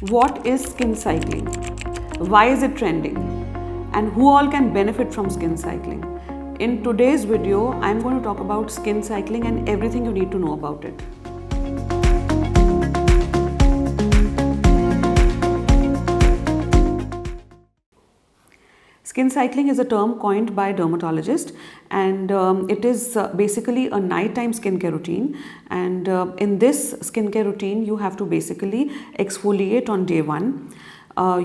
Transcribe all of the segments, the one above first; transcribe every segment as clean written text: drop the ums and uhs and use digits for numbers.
What is skin cycling? Why is it trending? And who all can benefit from skin cycling? In today's video, I'm going to talk about skin cycling and everything you need to know about it. Skin cycling is a term coined by dermatologists, and it is basically a nighttime skincare routine. And in this skincare routine, you have to basically exfoliate on day 1,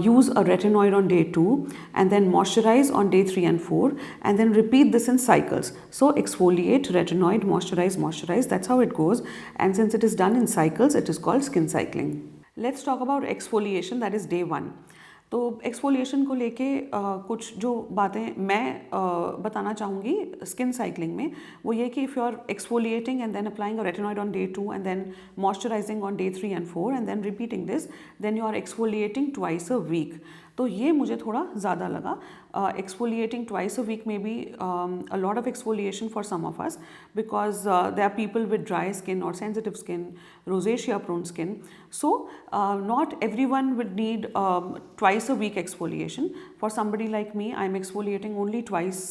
use a retinoid on day 2, and then moisturize on day 3 and 4, and then repeat this in cycles. So exfoliate, retinoid, moisturize, moisturize, that's how it goes. And since it is done in cycles, it is called skin cycling. Let's talk about exfoliation, that is day 1. तो exfoliation को लेके कुछ जो बातें मैं बताना चाहूँगी skin cycling में, वो ये कि if you are exfoliating and then applying a retinoid on day 2 and then moisturising on day 3 and 4 and then repeating this, then you are exfoliating twice a week. तो ये मुझे थोड़ा ज़्यादा लगा. Exfoliating twice a week may be a lot of exfoliation for some of us, because there are people with dry skin or sensitive skin, rosacea prone skin. So not everyone would need twice a week exfoliation. For somebody like me, I'm exfoliating only twice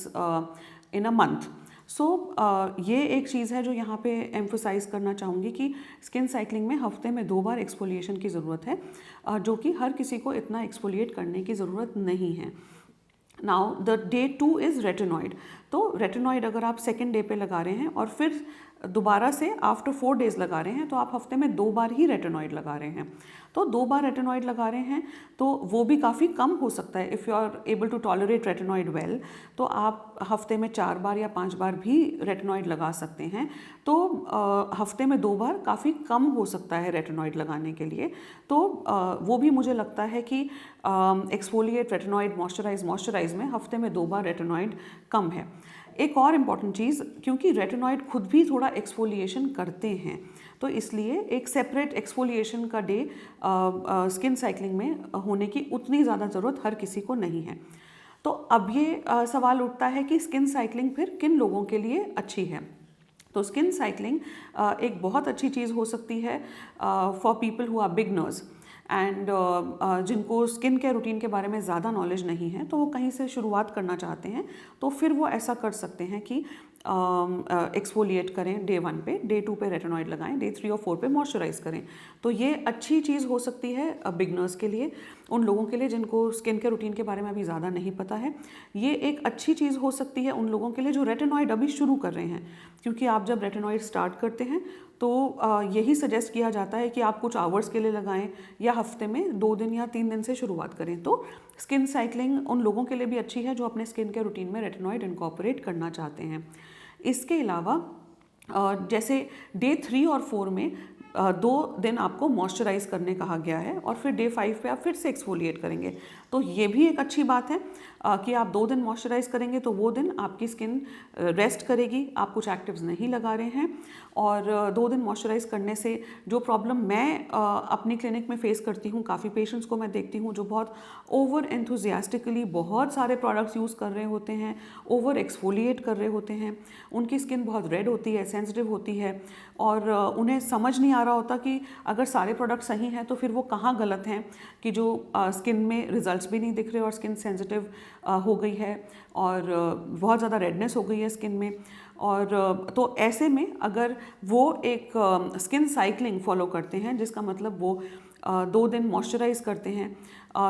in a month. सो ये एक चीज़ है जो यहाँ पे emphasise करना चाहूँगी कि skin cycling में हफ्ते में 2 बार एक्सफोलिएशन की ज़रूरत है, जो कि हर किसी को इतना एक्सफोलिएट करने की ज़रूरत नहीं है. Now the day 2 is retinoid. तो रेटिनॉइड अगर आप सेकेंड डे पे लगा रहे हैं और फिर दोबारा से आफ्टर 4 डेज़ लगा रहे हैं, तो आप हफ्ते में 2 बार ही रेटिनॉइड लगा रहे हैं. तो 2 बार रेटिनॉइड लगा रहे हैं तो वो भी काफ़ी कम हो सकता है. If you are able to tolerate retinoid well, तो आप हफ्ते में 4 बार या 5 बार भी रेटिनॉइड लगा सकते हैं. तो हफ्ते में 2 बार काफ़ी कम हो सकता है रेटिनॉइड लगाने के लिए. तो वो भी मुझे लगता है कि एक्सफोलिएट, रेटिनॉइड, मॉइस्चराइज में हफ्ते में 2 बार रेटिनॉइड कम है. एक और इम्पॉर्टेंट चीज़, क्योंकि रेटिनॉइड खुद भी थोड़ा एक्सफोलिएशन करते हैं, तो इसलिए एक सेपरेट एक्सफोलिएशन का डे स्किन साइक्लिंग में होने की उतनी ज़्यादा ज़रूरत हर किसी को नहीं है. तो अब ये सवाल उठता है कि स्किन साइक्लिंग फिर किन लोगों के लिए अच्छी है. तो स्किन साइक्लिंग एक बहुत अच्छी चीज़ हो सकती है for people who are beginners and जिनको स्किन केयर रूटीन के बारे में ज़्यादा नॉलेज नहीं है, तो वो कहीं से शुरुआत करना चाहते हैं, तो फिर वो ऐसा कर सकते हैं कि एक्सफोलिएट करें डे 1 पे, डे 2 पे रेटिनॉइड लगाएं, डे 3 और 4 पे मॉइस्चराइज करें. तो ये अच्छी चीज़ हो सकती है बिगनर्स के लिए, उन लोगों के लिए जिनको स्किन केयर रूटीन के बारे में अभी ज़्यादा नहीं पता है. ये एक अच्छी चीज़ हो सकती है उन लोगों के लिए जो रेटिनॉइड अभी शुरू कर रहे हैं, क्योंकि आप जब रेटिनॉइड स्टार्ट करते हैं तो यही सजेस्ट किया जाता है कि आप कुछ आवर्स के लिए लगाएं या हफ्ते में 2 दिन या 3 दिन से शुरुआत करें. तो स्किन साइक्लिंग उन लोगों के लिए भी अच्छी है जो अपने स्किन केयर रूटीन में रेटिनॉइड इनकॉर्पोरेट करना चाहते हैं. इसके अलावा जैसे डे 3 और 4 में 2 दिन आपको मॉइस्चराइज करने कहा गया है और फिर डे 5 पे आप फिर से एक्सफोलिएट करेंगे. तो ये भी एक अच्छी बात है कि आप 2 दिन मॉइस्चराइज करेंगे तो वो दिन आपकी स्किन रेस्ट करेगी, आप कुछ एक्टिव्स नहीं लगा रहे हैं. और 2 दिन मॉइस्चराइज करने से जो प्रॉब्लम मैं अपनी क्लिनिक में फेस करती हूँ, काफ़ी पेशेंट्स को मैं देखती हूँ जो बहुत ओवर एंथुजियास्टिकली बहुत सारे प्रोडक्ट्स यूज़ कर रहे होते हैं, ओवर एक्सफोलिएट कर रहे होते हैं, उनकी स्किन बहुत रेड होती है, सेंसिटिव होती है, और उन्हें समझ नहीं आ रहा होता कि अगर सारे प्रोडक्ट सही हैं तो फिर वो कहाँ गलत हैं कि जो स्किन में रिजल्ट्स भी नहीं दिख रहे और स्किन सेंसिटिव हो गई है और बहुत ज़्यादा रेडनेस हो गई है स्किन में. और तो ऐसे में अगर वो एक स्किन साइक्लिंग फॉलो करते हैं, जिसका मतलब वो 2 दिन मॉइस्चराइज करते हैं,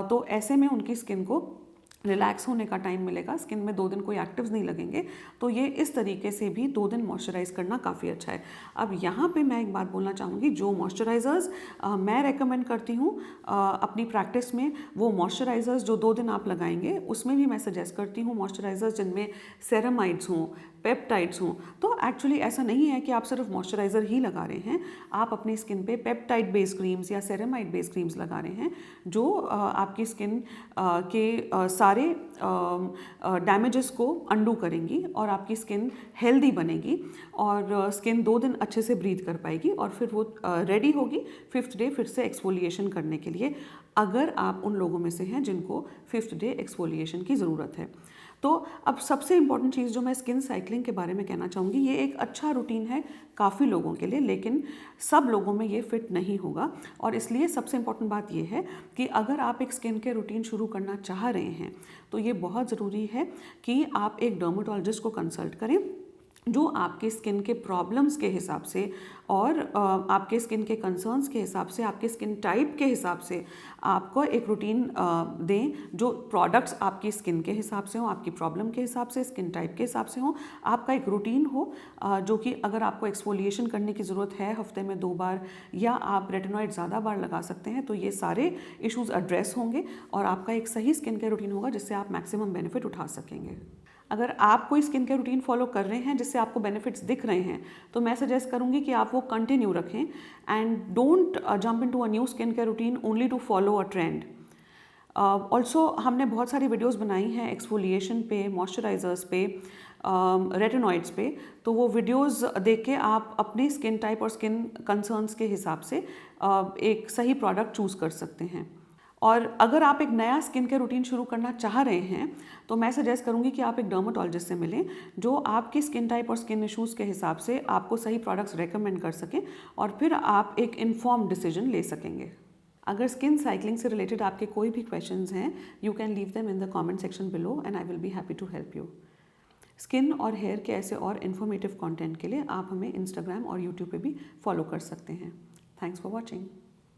तो ऐसे में उनकी स्किन को रिलैक्स होने का टाइम मिलेगा, स्किन में 2 दिन कोई एक्टिव्स नहीं लगेंगे. तो ये इस तरीके से भी 2 दिन मॉइस्चराइज करना काफ़ी अच्छा है. अब यहाँ पे मैं एक बात बोलना चाहूँगी, जो मॉइस्चराइजर्स मैं रेकमेंड करती हूँ अपनी प्रैक्टिस में, वो मॉइस्चराइजर्स जो 2 दिन आप लगाएंगे, उसमें भी मैं सजेस्ट करती हूँ मॉइस्चराइजर्स जिनमें सेरामाइड्स हों, पेप्टाइड्स हों. तो एक्चुअली ऐसा नहीं है कि आप सिर्फ मॉइस्चराइज़र ही लगा रहे हैं, आप अपनी स्किन पे पेप्टाइड बेस्ड क्रीम्स या सेरामाइड बेस्ड क्रीम्स लगा रहे हैं, जो आपकी स्किन के सारे डैमेजेस को अंडू करेंगी और आपकी स्किन हेल्दी बनेगी और स्किन 2 दिन अच्छे से ब्रीथ कर पाएगी और फिर वो रेडी होगी 5th डे फिर से एक्सफोलिएशन करने के लिए, अगर आप उन लोगों में से हैं जिनको 5th डे एक्सफोलिएशन की ज़रूरत है. तो अब सबसे इम्पॉर्टेंट चीज़ जो मैं स्किन साइकिलिंग के बारे में कहना चाहूँगी, ये एक अच्छा रूटीन है काफ़ी लोगों के लिए, लेकिन सब लोगों में ये फिट नहीं होगा। और इसलिए सबसे इम्पॉर्टेंट बात ये है कि अगर आप एक स्किन केयर रूटीन शुरू करना चाह रहे हैं तो ये बहुत ज़रूरी है कि आप एक डर्मेटोलॉजिस्ट को कंसल्ट करें, जो आपके स्किन के प्रॉब्लम्स के हिसाब से और आपके स्किन के कंसर्न्स के हिसाब से, आपके स्किन टाइप के हिसाब से आपको एक रूटीन दें, जो प्रोडक्ट्स आपकी स्किन के हिसाब से हों, आपकी प्रॉब्लम के हिसाब से, स्किन टाइप के हिसाब से हों। आपका एक रूटीन हो जो कि अगर आपको एक्सफोलिएशन करने की ज़रूरत है हफ्ते में 2 बार, या आप रेटिनॉइड ज़्यादा बार लगा सकते हैं, तो ये सारे इश्यूज़ एड्रेस होंगे और आपका एक सही स्किन केयर रूटीन होगा जिससे आप मैक्सिमम बेनिफिट उठा सकेंगे। अगर आप कोई स्किन केयर रूटीन फॉलो कर रहे हैं जिससे आपको बेनिफिट्स दिख रहे हैं, तो मैं सजेस्ट करूंगी कि आप वो कंटिन्यू रखें and don't jump into a new skin care routine only to follow a trend. Also हमने बहुत सारी वीडियोस बनाई हैं एक्सफोलिएशन पे, मॉइस्चराइजर्स पे, रेटिनॉइड्स पे, तो वो वीडियोस देख के आप अपनी स्किन टाइप और स्किन कंसर्न्स के हिसाब से एक सही प्रोडक्ट चूज़ कर सकते हैं। और अगर आप एक नया स्किन केयर रूटीन शुरू करना चाह रहे हैं तो मैं सजेस्ट करूंगी कि आप एक डर्मेटोलॉजिस्ट से मिलें, जो आपकी स्किन टाइप और स्किन इश्यूज़ के हिसाब से आपको सही प्रोडक्ट्स रेकमेंड कर सकें और फिर आप एक इन्फॉर्म्ड डिसीजन ले सकेंगे। अगर स्किन साइकिलिंग से रिलेटेड आपके कोई भी क्वेश्चंस हैं, you can leave them in the comment section below and I will be happy to help you. Skin और हेयर के ऐसे और इन्फॉर्मेटिव कंटेंट के लिए आप हमें इंस्टाग्राम और यूट्यूब पे भी फॉलो कर सकते हैं। Thanks for watching.